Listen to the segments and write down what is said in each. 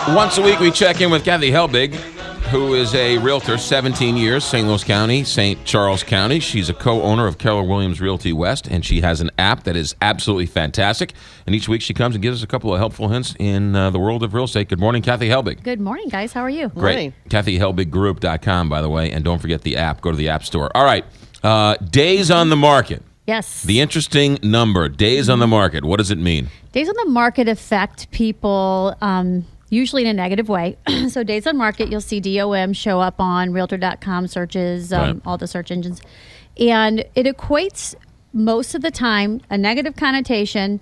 Once a week, we check in with Kathy Helbig, who is a realtor, 17 years, St. Louis County, St. Charles County. She's a co-owner of Keller Williams Realty West, and she has an app that is absolutely fantastic. And each week, she comes and gives us a couple of helpful hints in the world of real estate. Good morning, Kathy Helbig. Good morning, guys. How are you? Great. KathyHelbigGroup.com, by the way, and don't forget the app. Go to the App Store. All right. Days on the market. Yes. The interesting number, days on the market. What does it mean? Days on the market affect people usually in a negative way. So days on market, you'll see DOM show up on Realtor.com searches, Right. all the search engines. And it equates most of the time a negative connotation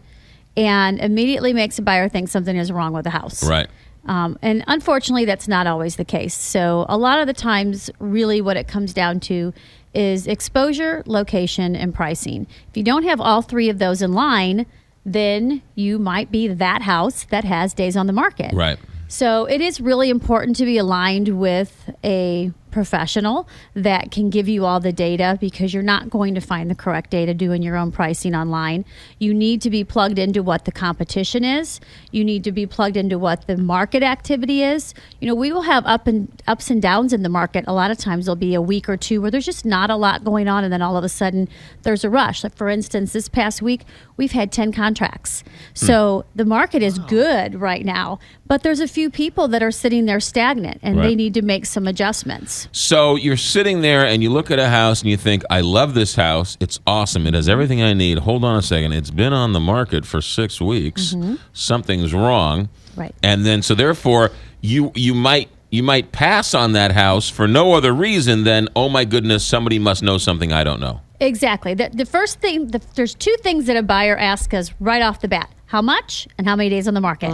and immediately makes a buyer think something is wrong with the house. Right. And unfortunately, that's not always the case. So a lot of the times, really what it comes down to is exposure, location, and pricing. If you don't have all three of those in line, then you might be that house that has days on the market. Right. So it is really important to be aligned with a professional that can give you all the data, because you're not going to find the correct data doing your own pricing online. You need to be plugged into what the competition is. You need to be plugged into what the market activity is. You know, we will have ups and downs in the market. A lot of times there'll be a week or two where there's just not a lot going on, and then all of a sudden there's a rush. Like, for instance, this past week we've had 10 contracts. So the market is good right now, but there's a few people that are sitting there stagnant, and Right. they need to make some adjustments. So you're sitting there and you look at a house and you think, I love this house. It's awesome. It has everything I need. Hold on a second. It's been on the market for 6 weeks. Something's wrong. Right. And then, so therefore, you might pass on that house for no other reason than, oh my goodness, somebody must know something I don't know. Exactly. The first thing, there's two things that a buyer asks us right off the bat: how much and how many days on the market.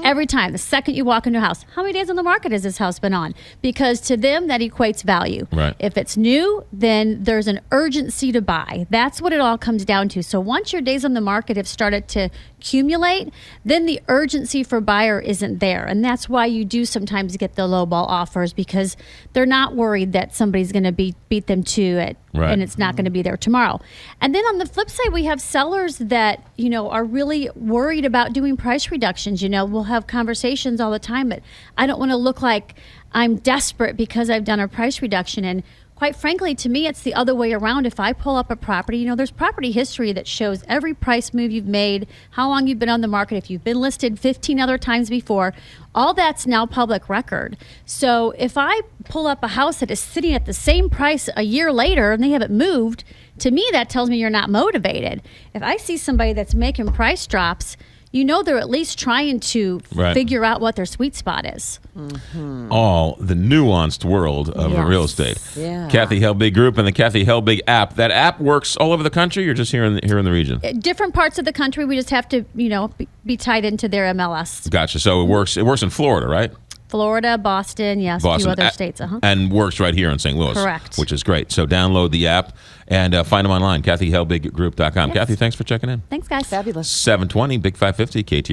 Every time, the second you walk into a house, how many days on the market has this house been on? Because to them, that equates value. Right. If it's new, then there's an urgency to buy. That's what it all comes down to. So once your days on the market have started to accumulate, then the urgency for buyer isn't there. And that's why you do sometimes get the lowball offers, because they're not worried that somebody's going to beat them to it. Right. And it's not going to be there tomorrow. And then on the flip side, we have sellers that, you know, are really worried about doing price reductions. You know, we'll have conversations all the time, but I don't want to look like I'm desperate because I've done a price reduction. And quite frankly, to me, it's the other way around. If I pull up a property, you know, there's property history that shows every price move you've made, how long you've been on the market, if you've been listed 15 other times before. All that's now public record. So if I pull up a house that is sitting at the same price a year later and they haven't moved, to me, that tells me you're not motivated. If I see somebody that's making price drops, you know they're at least trying to Right. figure out what their sweet spot is. All the nuanced world of Yes. real estate. Yeah. Kathy Helbig Group and the Kathy Helbig app. That app works all over the country, or just here in the region? Different parts of the country, we just have to, you know, be tied into their MLS. Gotcha. So it works in Florida, right? Florida, Boston, yes, a few other states. And works right here in St. Louis. Correct. Which is great. So download the app and find them online, KathyHelbigGroup.com. Yes. Kathy, thanks for checking in. Thanks, guys. Fabulous. 720, Big 550, KT.